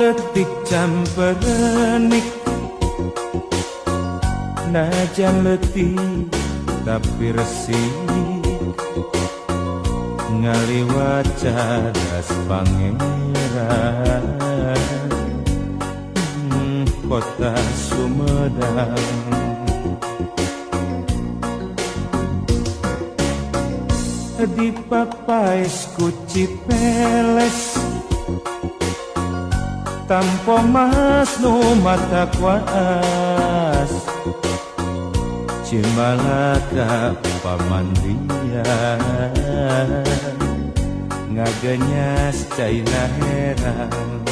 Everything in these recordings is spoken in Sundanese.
letik camperenik najan letih tapi resik ngaliwat cadas pangeran kota Sumedang. Di papais ku Cipeles tampo mas nu mata kuas Cimalaka pamandian ngagenyas caina heran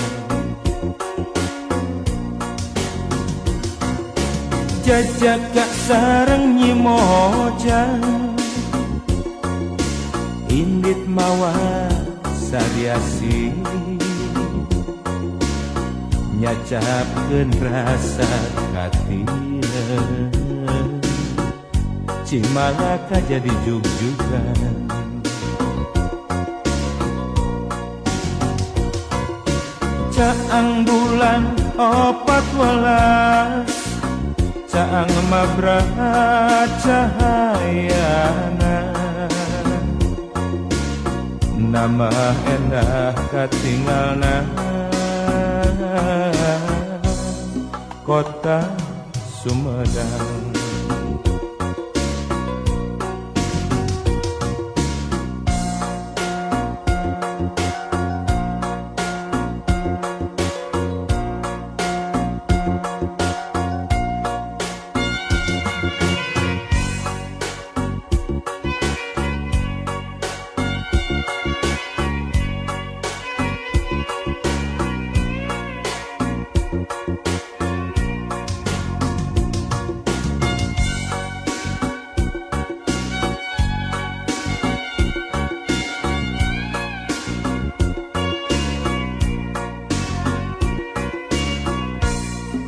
jajak gak sareng nyimojang indit mawa sariasi nyacapkeun rasa katina Cimalaka jadi jug-jugan caang bulan 14 caang mabraha cahayana nama endah katinggalna kota Sumedang.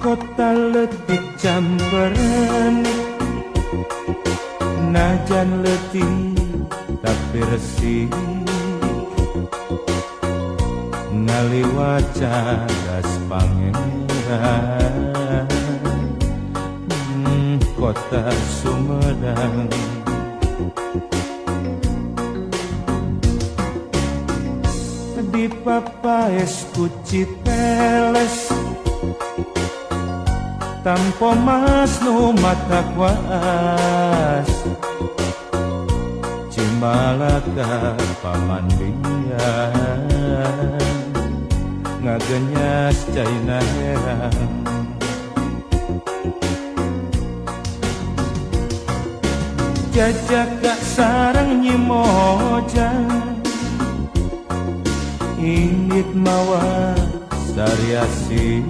Kota letih camperenik najan letih tapi resik ngaliwat cadas pangeran kota Sumedang. Di papais ku Cipeles tampo mas nu mata kuas Cimalaka pamandian ngagenyas caina heran jajak gak sareng nyimojang indit mawa sariasi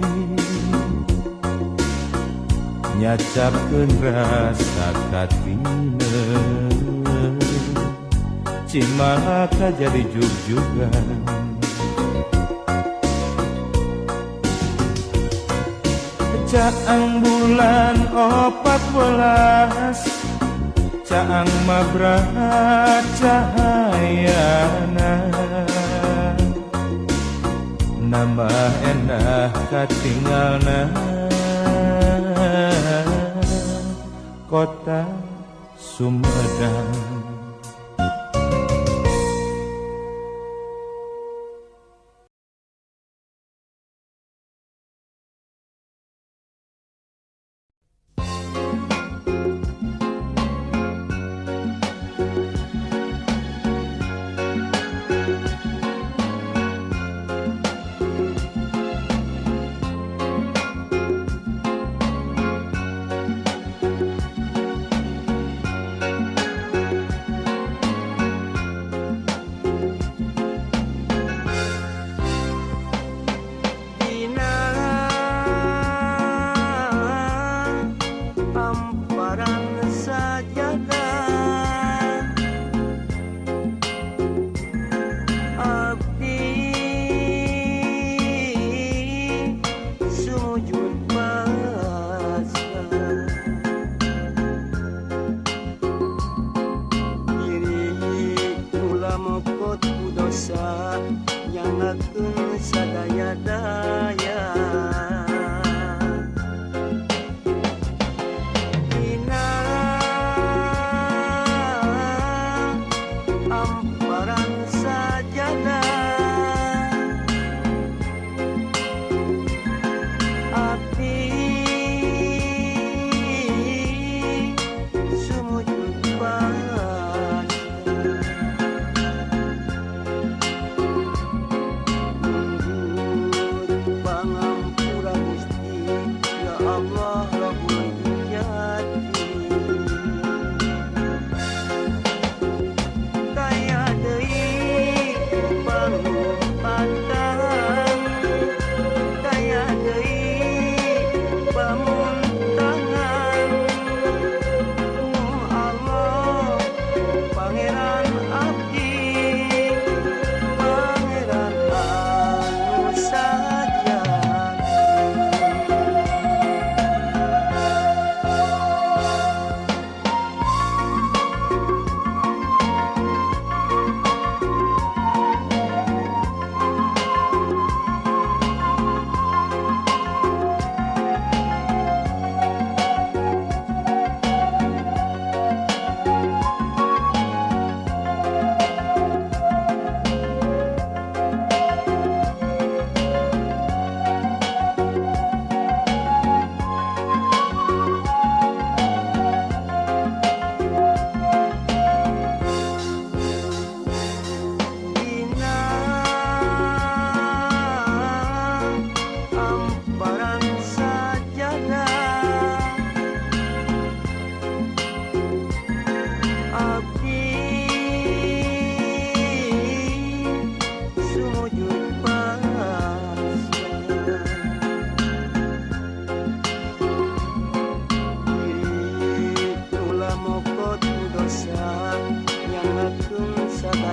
nyacapkeun rasa katina Cimalaka jadi jug-jugan caang bulan 14 caang mabraha cahayana nambah endah katinggalna kota Sumedang.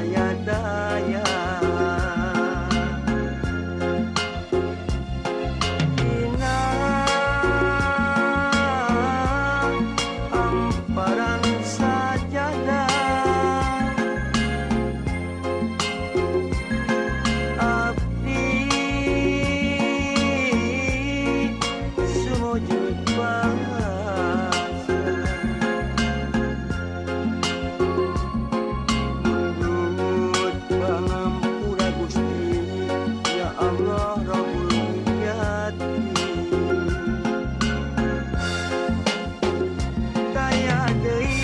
daya Dina amparan sajadah abdi sumujud basa Menurut pangampura Gusti Ya Allah Rabbul Wiyati Daya deui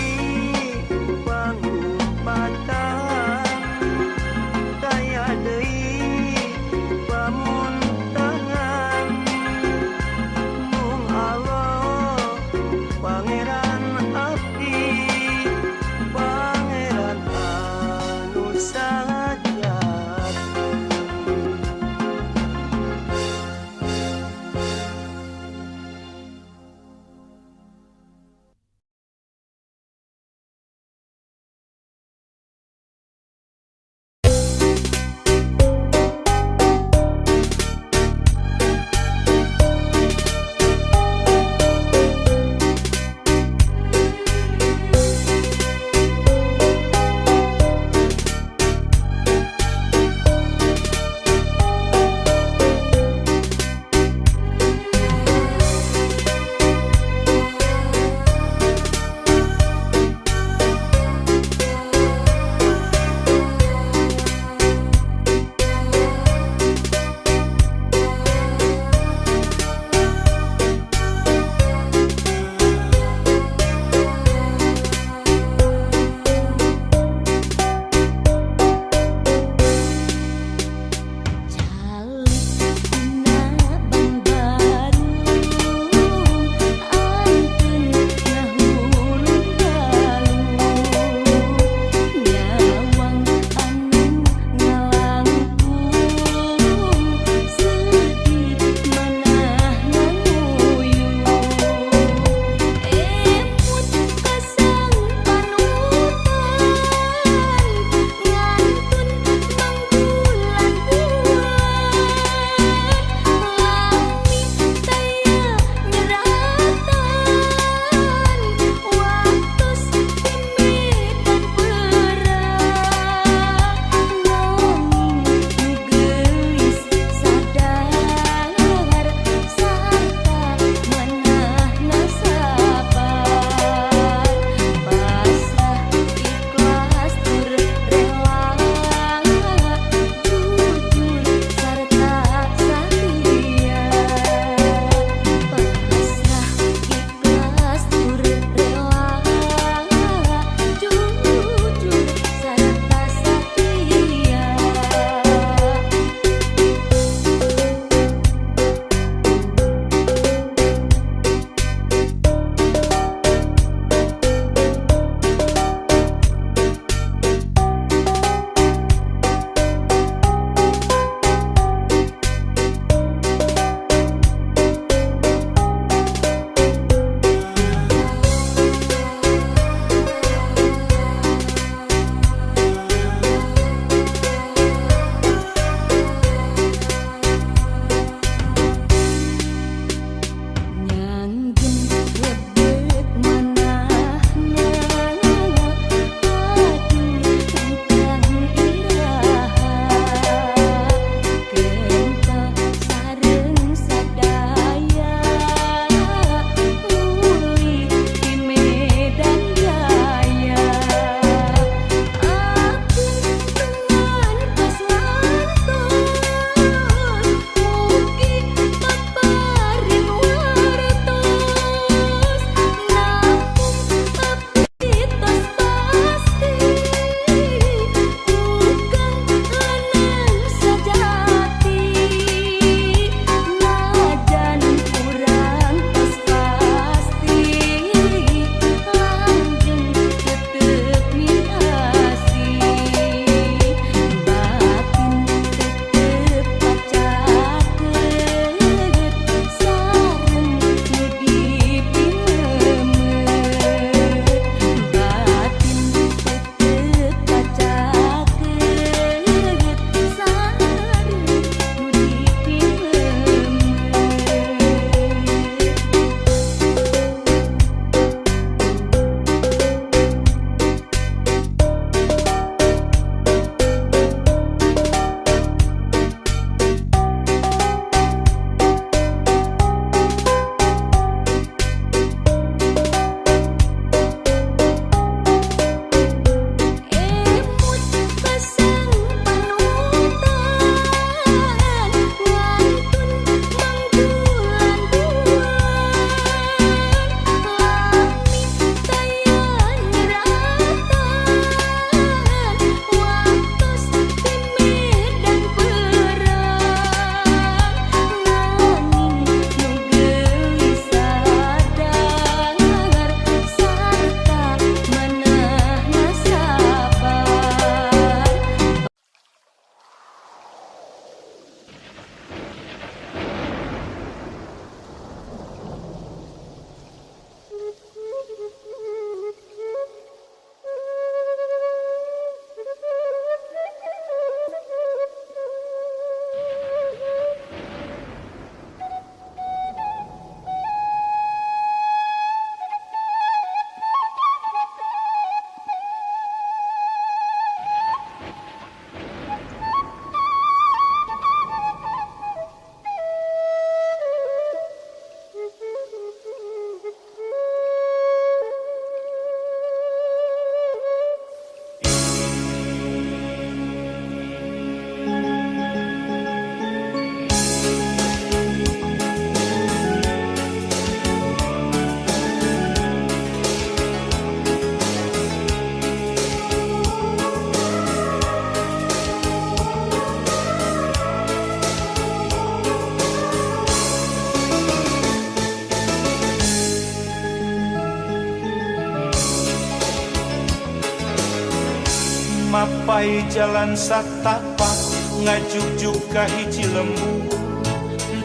Mapai jalan satapak ngajuk-juk ka hiji lembu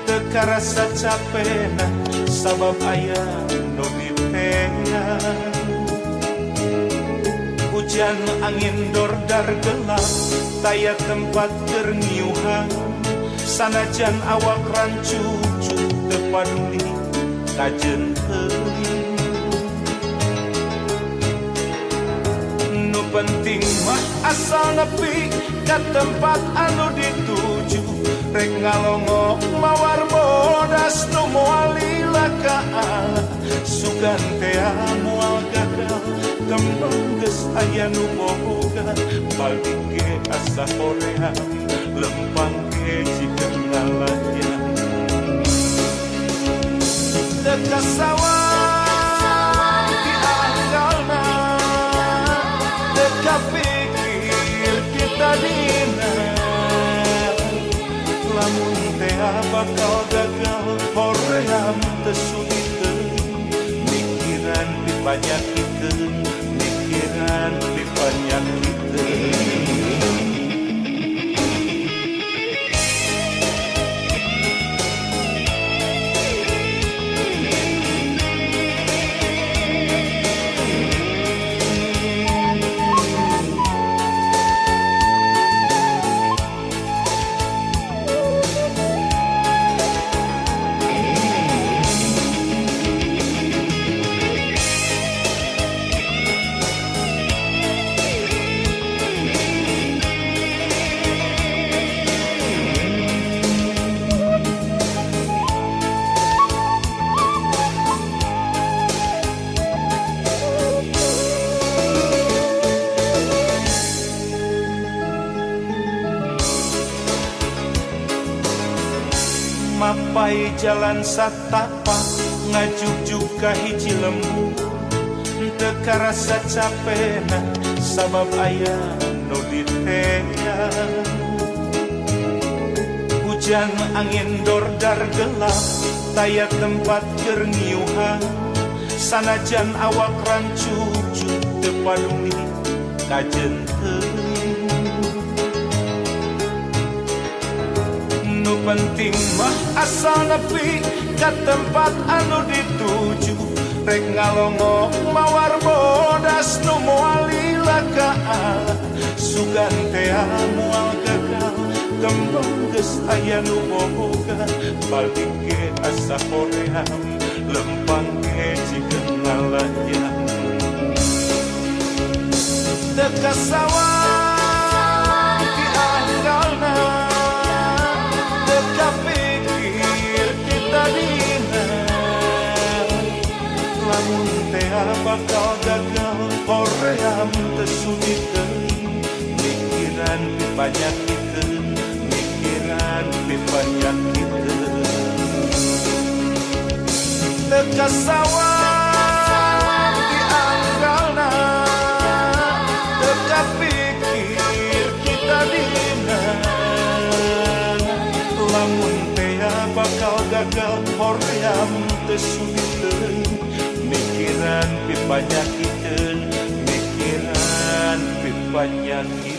teu karasa capena sabab aya nu ditean. Hujan angin dordar gelap taya tempat keur ngiuhan sanajan awak rancucu teu paduli kajeun teuing. Nu penting mah asal nepi ka tempat anu dituju rek ngalongok mawar bodas nu moal lila ka Allah sugan teh moal gagal kembang geus aya nu boga balik ge asa hoream lempang ge jikeun ngalayan teu kasawan di anggalna teu kapikir kita dina lamun teh bakal gagal hoream teu suni teuing mikiran dipanyakikeun pikiran dipanyakikeun. Mapai jalan satapak ngajuk-juk ka hiji lembu teu karasa capena sabab aya nu ditean. Hujan angin dordar gelap taya tempat keur ngiuhan sanajan awak rancucu teu paduli kajeun teuing. Nu penting mah asal nepi ka tempat anu dituju rek ngalongok mawar bodas nu moal lila ka Allah sugan teh moal gagal kembang geus aya nu boga balik ge asa hoream lempang ge jikeun ngalayan teu kasawan di anggalna kapikir kita dina lamun teh bakal gagal hoream teu suni teuing mikiran dipanyakikeun mikiran dipanyakikeun teu kasawan di anggalna teu kapikir kita dina lamun teh bakal gagal hoream teu suni teuing mikiran dipanyakikeun mikiran dipanyakikeun.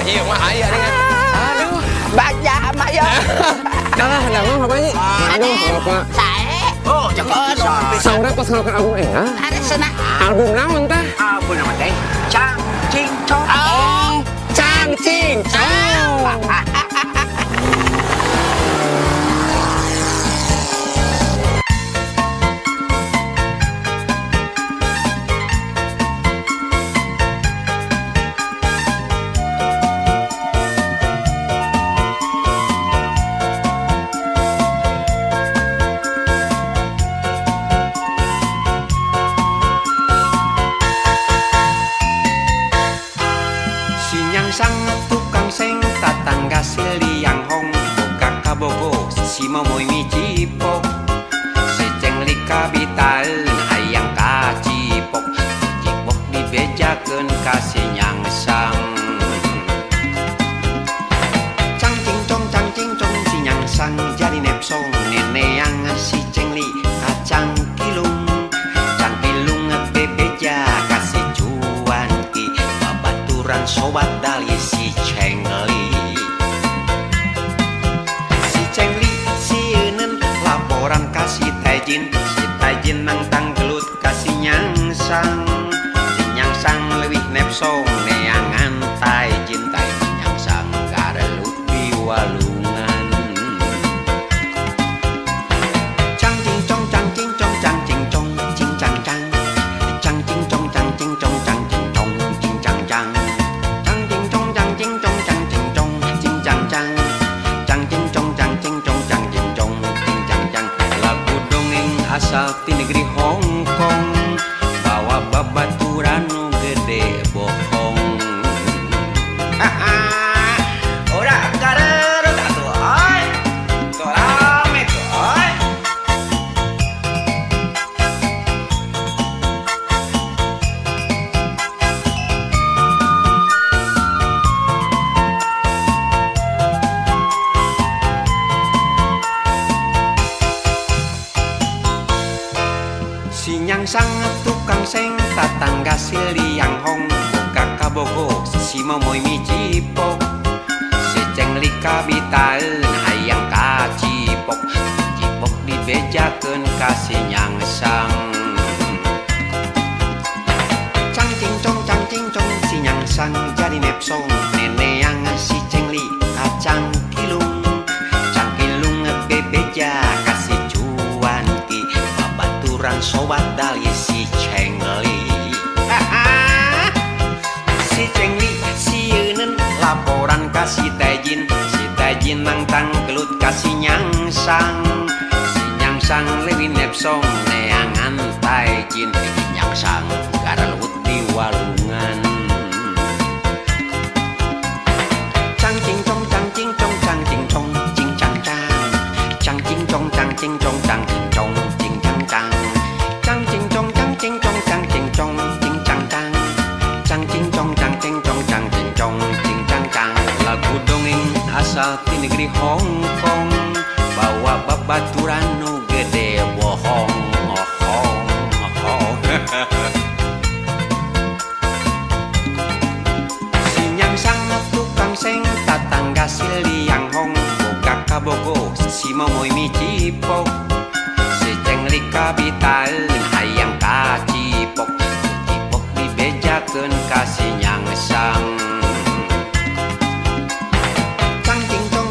Iya mah aya dengan. Aduh, Baca mah ya. dah mah apa sih? Aduh, apa? Sae. Oh, jangan bisa. Saurek pas ngelakuin album Ada sana. album naon teh? Apa nama teh? Cang Cing Cong. Oh, Cangcing. Sinyang sang tukang seng tatangga siliang hong boga kabogo si momoy mi cipok si ceng lika bitaeun hayang kacipok cipok dibejakeun ka sinyang sang cang cing cong sinyang sang jadi nepsong neneang si ceng li kacang kilung bebeja kasih cuan ki babaturan sobat dali si cengli si euneun laporan kasih tajin si tajin nang tanggelut kasih nyangsang si nyangsang leuwih nepsong neangan tajin nyangsang garelut di walungan cang cing cong cang cing cong cang cing cong cing cang cang cang cing cong cang cing cong cang cing cong cing cang cang cang cing cong cang cing cong cang cing cong cing cang cang cang cing cong cang cing cong cang cing cong cing cang cang lagu dongeng asal ti negeri Hong Kong bawa babaturan nu gede bohong ora kareureut atuh oi teu rame tuh oi. Sinyang sang tukang seng tatangga siliang hong boga kabogo si momoy mi cipok si ceng lika bitaeun hayang kacipok cipok dibejakeun ka sinyang sang cang cing cong sinyang sang jadi nepsong neneang si ceng li kacang kilung bebeja kasih cuan ki babaturan sobat dali si cengli si cengli si euneun laporan kasih tajin si tajin nang tanggelut kasih nyangsang si nyangsang leuwih nepsong neangan tajin nyangsang garelut di walungan cang cing cong cang cing cong cang cing cong cing cang cang cang cing cong cang cing cong cang cing cong cing cang cang cang cing cong cang cing cong cang cing cong cing cang cang cang cing cong cang cing cong cang cing cong cing cang cang lagu dongeng asal ti negeri Hong Kong bawa babaturan nu gede bohong sinyang sang tukang seng tatangga siliang hong boga kabogo si momoy mi cipok si ceng lika bitaeun hayang kacipok cipok dibejakeun ka sinyang sang cang cing cong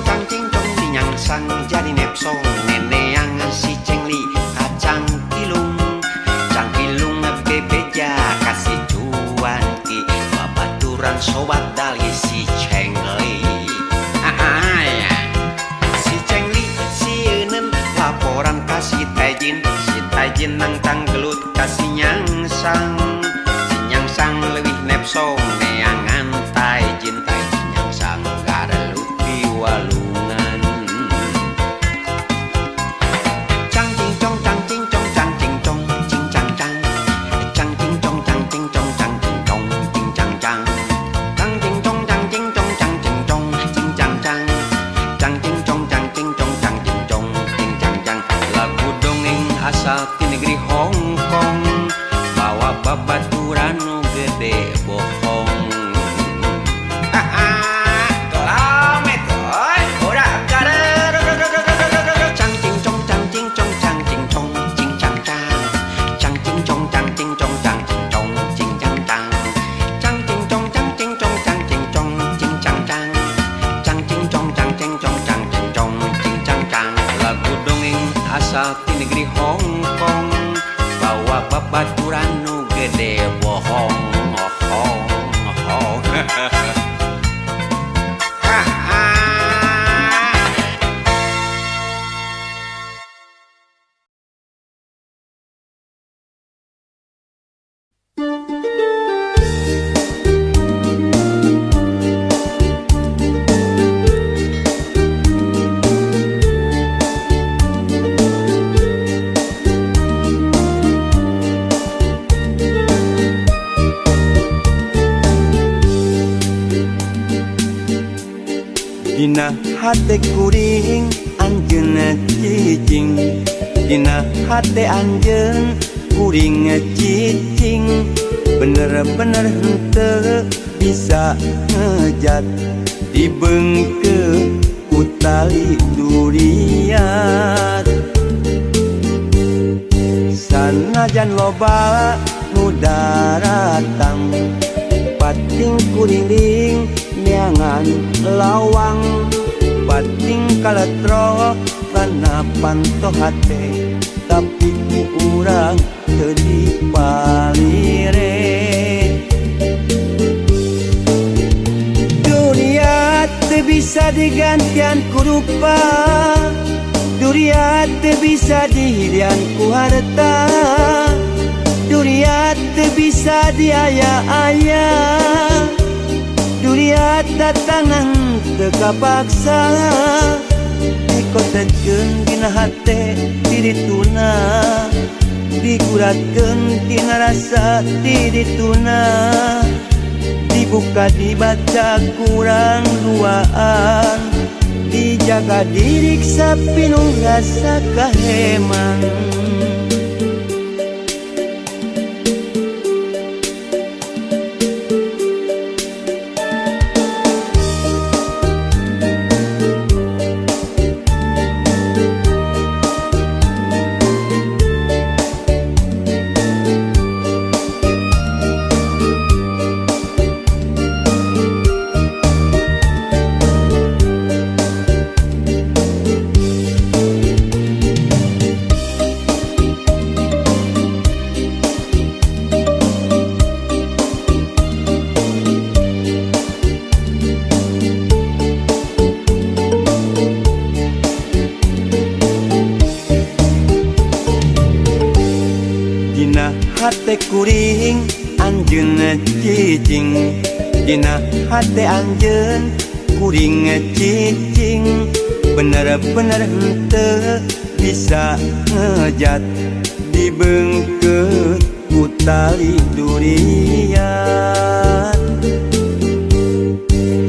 si tajin nang tanggelut kasih nyangsang si nyangsang leuwih nepsong neangan tajin nyangsang garelut di walungan cang cing cong cang cing cong cang cing cong cing cang cang cang cing cong cang cing cong cang cing cong cing cang cang cang cing cong cang cing cong cang cing cong cing cang cang cang cing cong cang cing cong cang cing cong cing cang cang lagu dongeng asal ti negeri Hong Kong bawa babaturan nu gede bohong asal ti negeri Hong Kong bawa babaturan nu gede bohong Dina hate kuring anjeun cicing Dina hate anjeun kuring cicing bener-bener henteu bisa ngejat dibeungkeun ku tali duriat sanajan loba nu daratang pating kuring neangan lawang pating kaletro kana panto hate tapi ku urang teu dipalire dunia teu bisa digantian ku rupa dunia teu bisa dihilian ku harta dunia teu bisa diaya-aya dunia datangan teka paksa dikotetkeun dina hate dirituna diguratkeun dina rasa dirituna dibuka dibaca kurang duaan dijaga diriksa pinuh rasa kahemang hate kuring anjeun cicing dina hate anjeun kuring cicing bener-bener henteu bisa ngejat dibeungkeun ku tali durian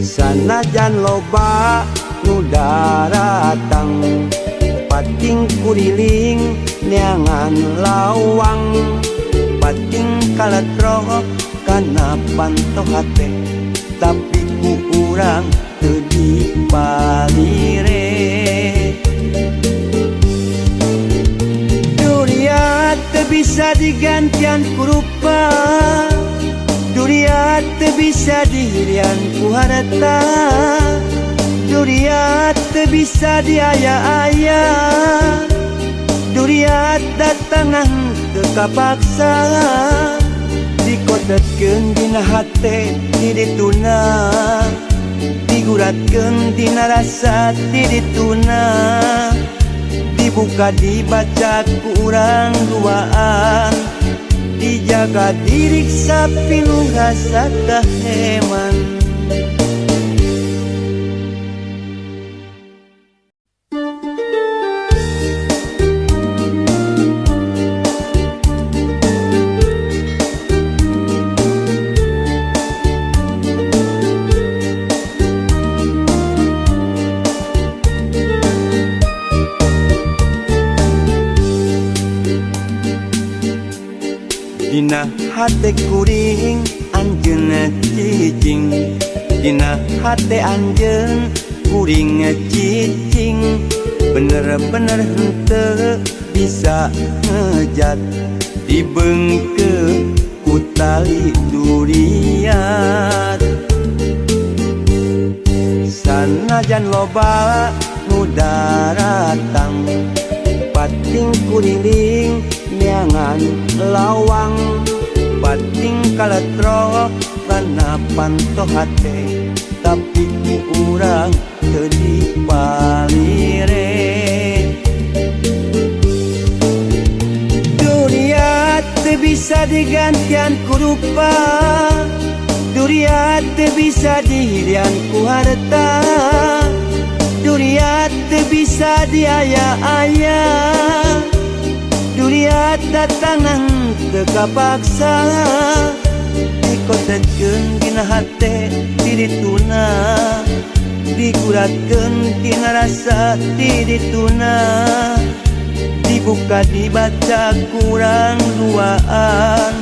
sanajan loba nu daratang pating kuriling neangan lawang pating kaletro kana panto hate tapi ku urang teu dipalire dunia teu bisa digantian ku rupa dunia teu bisa dihilian ku harta dunia teu bisa diaya-aya dunia datangan teka paksa dikotetkeun dina hate dirituna diguratkeun dina rasa dirituna dibuka dibaca kurang duaan, dijaga diriksa pinuh rasa kaheman. Dina hate kuring anjeun cicing, dina hate anjeun kuring cicing, bener-bener henteu bisa ngejat dibeungkeun ku tali duriat. Sanajan loba nu daratang, pating kuriling neangan lawang, pating kaletro karena panto hate, tapi kurang teu dipalire. Dunia teu bisa digantian ku rupa, dunia teu bisa dihirian ku harta, dunia teu bisa diaya-aya, dunia datangan teu kapaksa. Dikotetkeun dina hate dirituna, diguratkeun dina rasa dirituna, dibuka dibaca kurang duaan,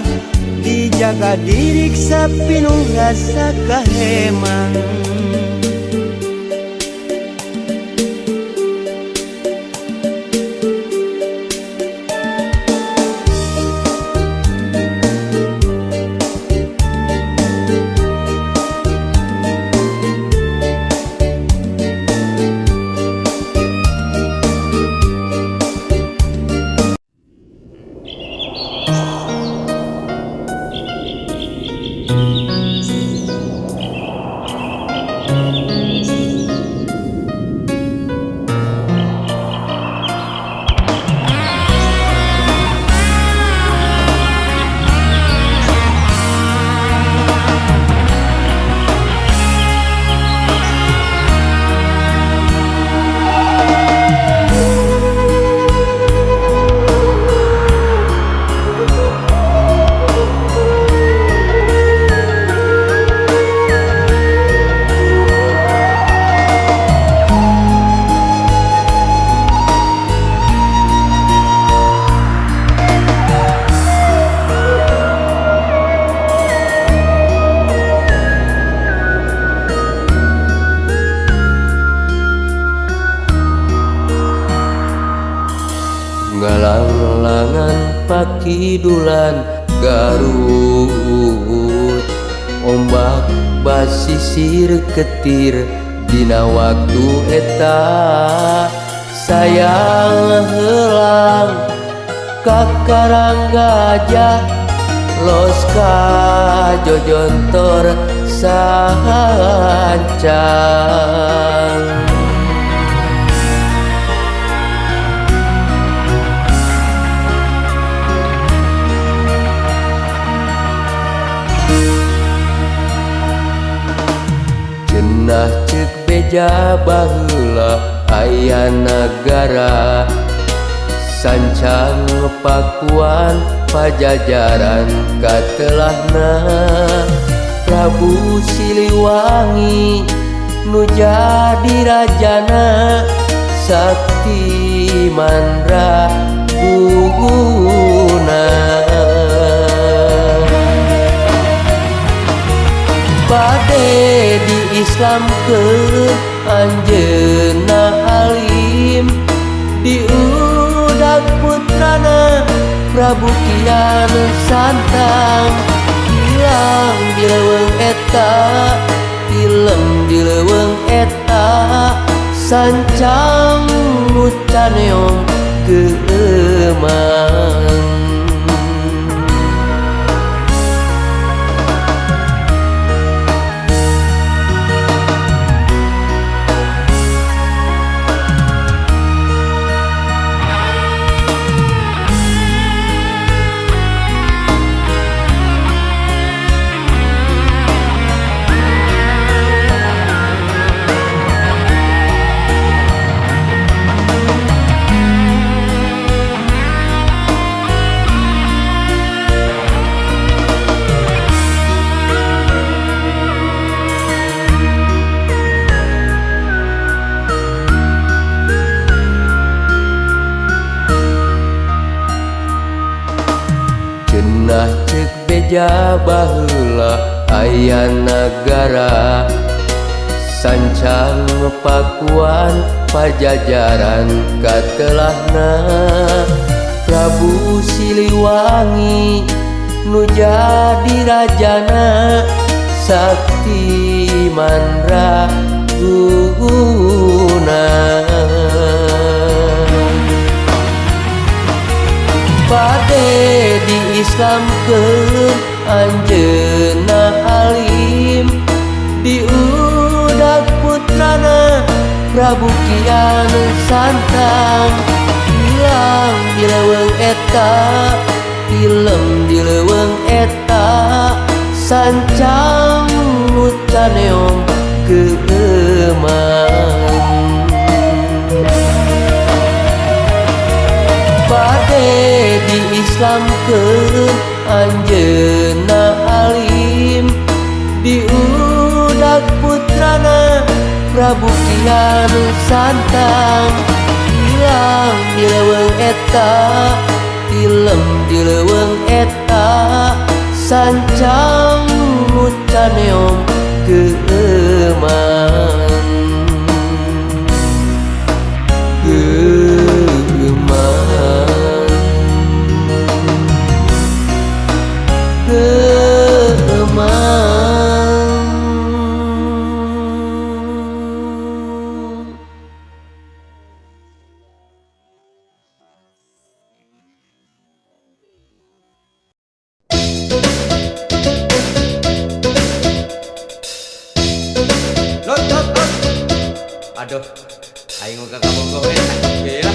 dijaga diriksa pinuh rasa kaheman. Ngalang-langan pakidulan Garut, ombak basisir ketir dina waktu eta. Sayang helang kakarang gajah, los ka jojontor sahancang. Cenah ceuk beja baheula aya nagara, sancang pakuan pajajaran katelahna. Prabu Siliwangi nu jadi rajana, sakti mandra guguna. Bade di Islam ke anjeunna alim, diudag putrana Prabu Kian Santang. Hilang di leuweung eta, tilem di leuweung eta, sancang nu caneong keemang. gereja baheula aya nagara sancang pakuan pajajaran katelahna Prabu Siliwangi nu jadi rajana sakti mandraguna bade di Islam ke anjeunna alim diudag putrana Prabu Kian Santang hilang di leuweung eta film di leuweung eta sancang nu caneong keuman bade di Islam ke anjeunna alim diudag putrana Prabu Kian Santang hilang di leuweung eta film di leuweung eta sancang nu caneong keuman Aduh, aing mau ke kampung gue ya.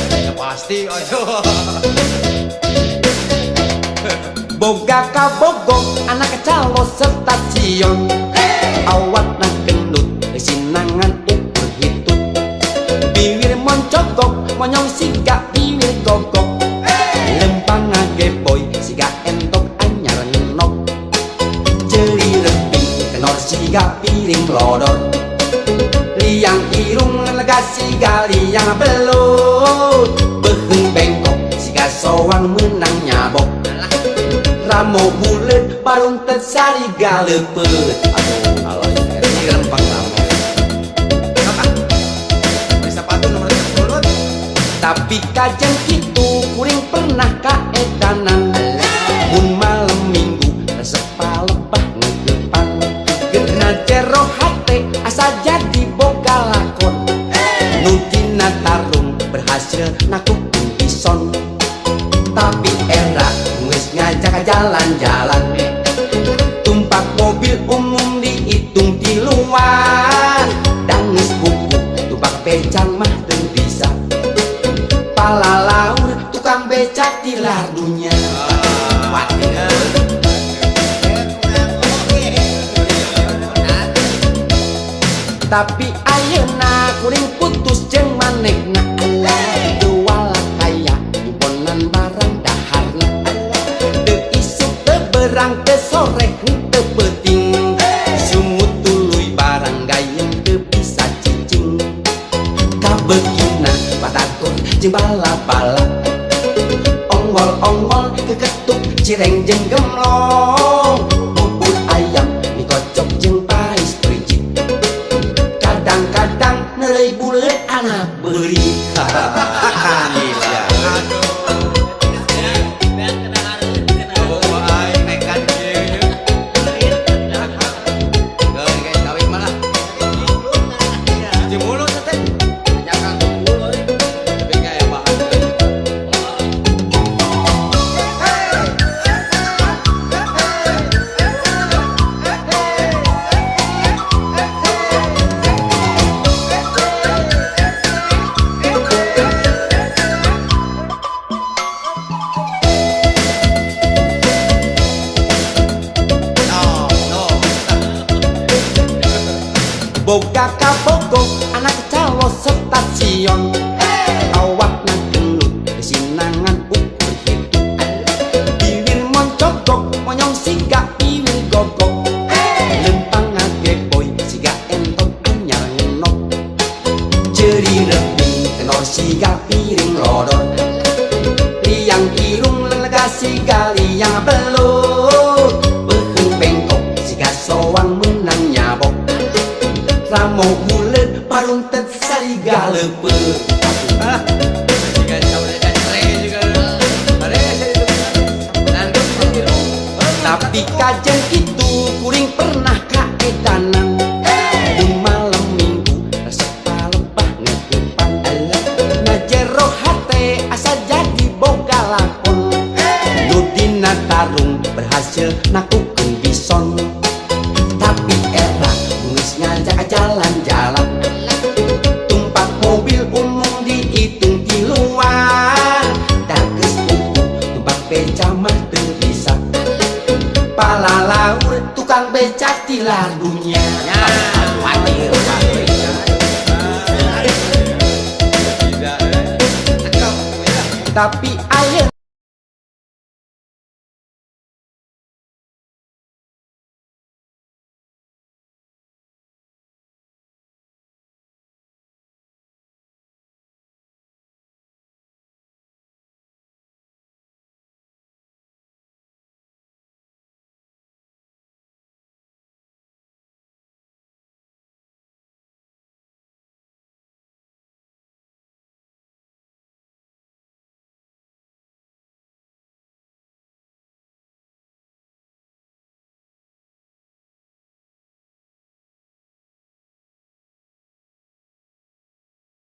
Ya pasti, aduh. Boga kabogok anak calo stasiun. Awak nak gendut, sinangan ukur hitut. Bibir moncogok, monyong siga bibir gogok. Lempang ngageboy, siga entok anyar ngenok. Jeli reping, kenor siga piring lodor. Liang irung lega siga liang belut beheung bengkok siga soang menang nyabok ramo bulet barung tesari galeupet aduh alon ini rempang ramo kakak beli sepatu nomor 10 tapi kajeng kitu kuring pernah kaedanan mun malam minggu resep palepah ngegepan geuna jero hate asa jadi boga lakon nutina tarung berhasil nakupin bison tapi era geus ngajak jalan-jalan tumpak mobil umum dihitung di luar dangis buku tumpak becak mah teu bisa palalaur tukang becak di lardunya tapi ayeuna kuring putus jeung manehna teu walak kaya imponan barang daharna teu isuk teu beurang teu sore teu peuting sumut tuluy barang gayeng teu bisa cicing kabeukina batatur jeung bala-bala ongol-ongol keketuk cireng jeung gemlong bubur ayam dikocok jeung pais pericik kadang-kadang nerei bulet anak beri boga kabogok anak calo stasiun awak nang gendut sinangan ukur hitut bibir moncogok monyong siga bibir gogok lempang ngageboy siga entok anyar ngenok jeri reping tenor siga piring lodor liang irung lega siga hayang belut beuheung bengkok siga soang menang nyabok ramo buleut paruntet sarigale peu tapi kajeng kitu kuring pernah kaedanan mun malam minggu resep palempah ngeupan ngajero hate asa jadi boga lakon nu dina tarung berhasil nakukeun bison tapi eta geus ngajak jalan-jalan tumpak mobil umum diitung di luar da geus puguh tumpak beca mah teu bisa palalaur tukang becak tilar dunia tapi ayeuna